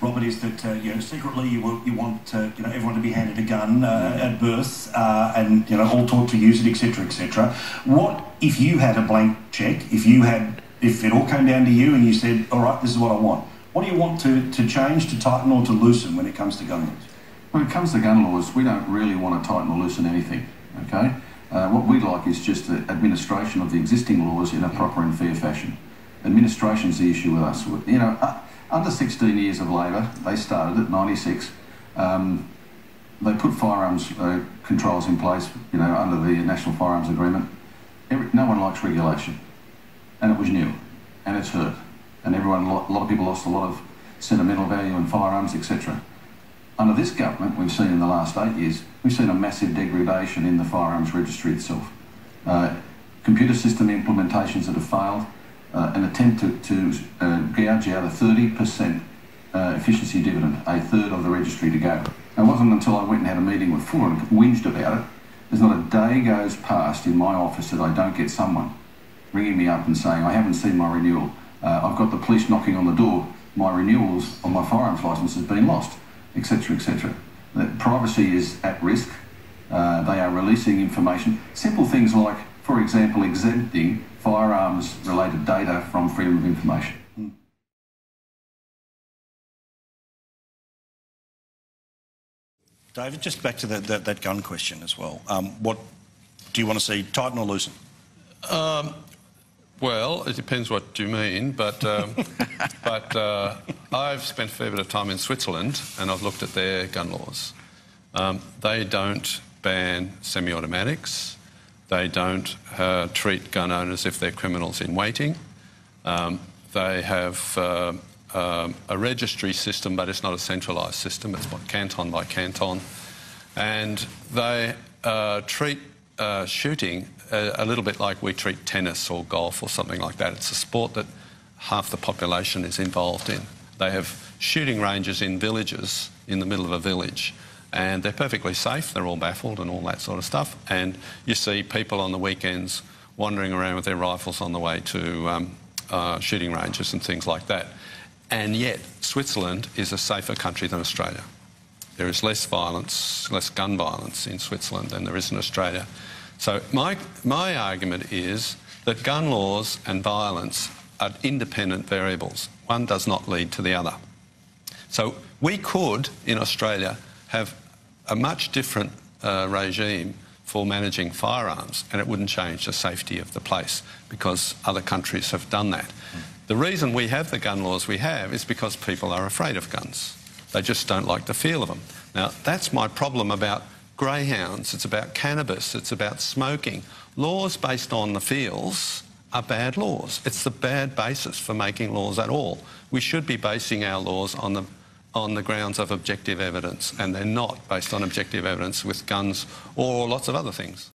Robert, is that secretly you want everyone to be handed a gun at birth and all taught to use it, etc., etc. What if you had a blank check? If it all came down to you and you said, "All right, this is what I want." What do you want to change, to tighten, or to loosen when it comes to gun laws? When it comes to gun laws, we don't really want to tighten or loosen anything. Okay. What we'd like is just the administration of the existing laws in a proper and fair fashion. Administration's the issue with us. Under 16 years of Labor, they started at 96. They put firearms controls in place, under the National Firearms Agreement. No one likes regulation, and it was new, and it's hurt, and a lot of people lost a lot of sentimental value in firearms, etc. Under this government, we've seen in the last 8 years, we've seen a massive degradation in the firearms registry itself. Computer system implementations that have failed, an attempt to gouge out a 30% efficiency dividend, a third of the registry to go. It wasn't until I went and had a meeting with Fuller and whinged about it. There's not a day goes past in my office that I don't get someone ringing me up and saying, "I haven't seen my renewal. I've got the police knocking on the door. My renewals on my firearms licence has been lost," etc., etc. Privacy is at risk. They are releasing information. Simple things like, for example, exempting firearms-related data from freedom of information. David, just back to that gun question as well. What do you want to see, tighten or loosen? Well, it depends what you mean, but I've spent a fair bit of time in Switzerland and I've looked at their gun laws. They don't ban semi-automatics. They don't treat gun owners if they're criminals in waiting. They have a registry system, but it's not a centralised system. It's canton by canton. And they treat shooting a little bit like we treat tennis or golf or something like that. It's a sport that half the population is involved in. They have shooting ranges in villages, in the middle of a village, and they're perfectly safe. They're all baffled and all that sort of stuff. And you see people on the weekends wandering around with their rifles on the way to shooting ranges and things like that. And yet, Switzerland is a safer country than Australia. There is less violence, less gun violence in Switzerland than there is in Australia. So my argument is that gun laws and violence are independent variables. One does not lead to the other. So we could, in Australia, have a much different regime for managing firearms, and it wouldn't change the safety of the place because other countries have done that. The reason we have the gun laws we have is because people are afraid of guns. They just don't like the feel of them. Now, that's my problem about greyhounds. It's about cannabis. It's about smoking. Laws based on the feels are bad laws. It's the bad basis for making laws at all. We should be basing our laws on the grounds of objective evidence, and they're not based on objective evidence with guns or lots of other things.